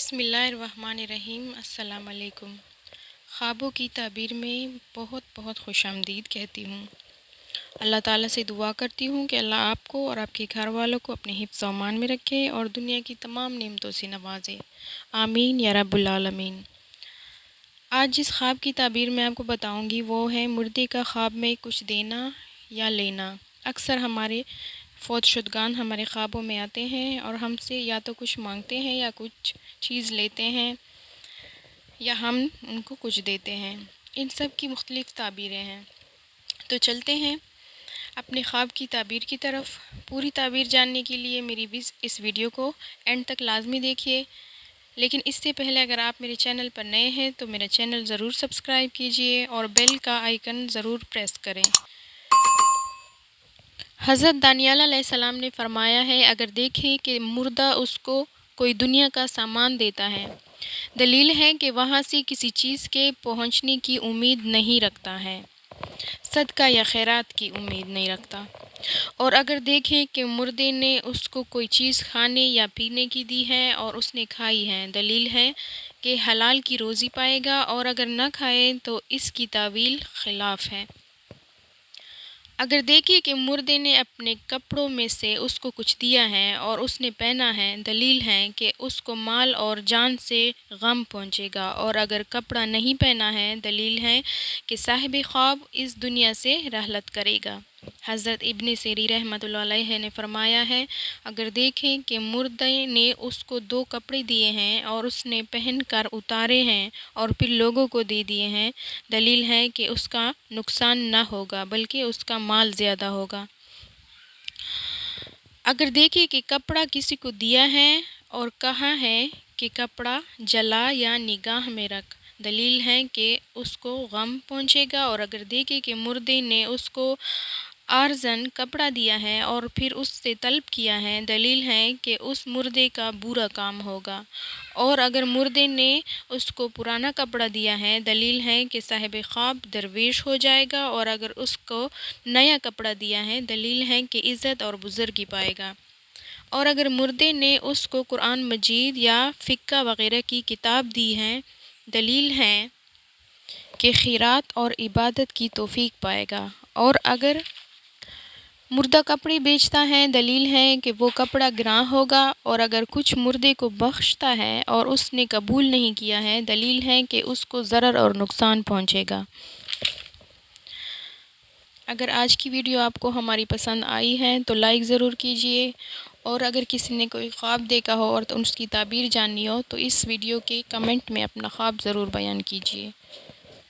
بسم اللہ الرحمن الرحیم۔ السلام علیکم۔ خوابوں کی تعبیر میں بہت بہت خوش آمدید کہتی ہوں۔ اللہ تعالیٰ سے دعا کرتی ہوں کہ اللہ آپ کو اور آپ کے گھر والوں کو اپنے حفظ و امان میں رکھے اور دنیا کی تمام نعمتوں سے نوازے، آمین یا رب العالمین۔ آج جس خواب کی تعبیر میں آپ کو بتاؤں گی وہ ہے مردے کا خواب میں کچھ دینا یا لینا۔ اکثر ہمارے فوت شدگان ہمارے خوابوں میں آتے ہیں اور ہم سے یا تو کچھ مانگتے ہیں یا کچھ چیز لیتے ہیں یا ہم ان کو کچھ دیتے ہیں۔ ان سب کی مختلف تعبیریں ہیں، تو چلتے ہیں اپنے خواب کی تعبیر کی طرف۔ پوری تعبیر جاننے کے لیے میری اس ویڈیو کو اینڈ تک لازمی دیکھیے، لیکن اس سے پہلے اگر آپ میرے چینل پر نئے ہیں تو میرا چینل ضرور سبسکرائب کیجئے اور بیل کا آئیکن ضرور پریس کریں۔ حضرت دانیال علیہ السلام نے فرمایا ہے، اگر دیکھیں کہ مردہ اس کو کوئی دنیا کا سامان دیتا ہے، دلیل ہے کہ وہاں سے کسی چیز کے پہنچنے کی امید نہیں رکھتا ہے، صدقہ یا خیرات کی امید نہیں رکھتا۔ اور اگر دیکھیں کہ مردے نے اس کو کوئی چیز کھانے یا پینے کی دی ہے اور اس نے کھائی ہے، دلیل ہے کہ حلال کی روزی پائے گا، اور اگر نہ کھائے تو اس کی تعویل خلاف ہے۔ اگر دیکھیں کہ مردے نے اپنے کپڑوں میں سے اس کو کچھ دیا ہے اور اس نے پہنا ہے، دلیل ہے کہ اس کو مال اور جان سے غم پہنچے گا، اور اگر کپڑا نہیں پہنا ہے، دلیل ہے کہ صاحب خواب اس دنیا سے رحلت کرے گا۔ حضرت ابن سیرین رحمۃ اللہ علیہ نے فرمایا ہے، اگر دیکھیں کہ مردے نے اس کو 2 کپڑے دیے ہیں اور اس نے پہن کر اتارے ہیں اور پھر لوگوں کو دے دیے ہیں، دلیل ہے کہ اس کا نقصان نہ ہوگا بلکہ اس کا مال زیادہ ہوگا۔ اگر دیکھیں کہ کپڑا کسی کو دیا ہے اور کہا ہے کہ کپڑا جلا یا نگاہ میں رکھ، دلیل ہے کہ اس کو غم پہنچے گا۔ اور اگر دیکھیں کہ مردے نے اس کو عارضاً کپڑا دیا ہے اور پھر اس سے طلب کیا ہے، دلیل ہے کہ اس مردے کا برا کام ہوگا۔ اور اگر مردے نے اس کو پرانا کپڑا دیا ہے، دلیل ہے کہ صاحب خواب درویش ہو جائے گا، اور اگر اس کو نیا کپڑا دیا ہے، دلیل ہے کہ عزت اور بزرگی پائے گا۔ اور اگر مردے نے اس کو قرآن مجید یا فقہ وغیرہ کی کتاب دی ہے، دلیل ہے کہ خیرات اور عبادت کی توفیق پائے گا۔ اور اگر مردہ کپڑے بیچتا ہے، دلیل ہے کہ وہ کپڑا گراں ہوگا، اور اگر کچھ مردے کو بخشتا ہے اور اس نے قبول نہیں کیا ہے، دلیل ہے کہ اس کو ضرر اور نقصان پہنچے گا۔ اگر آج کی ویڈیو آپ کو ہماری پسند آئی ہے تو لائک ضرور کیجئے، اور اگر کسی نے کوئی خواب دیکھا ہو اور اس کی تعبیر جاننی ہو تو اس ویڈیو کے کمنٹ میں اپنا خواب ضرور بیان کیجئے۔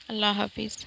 اللہ حافظ۔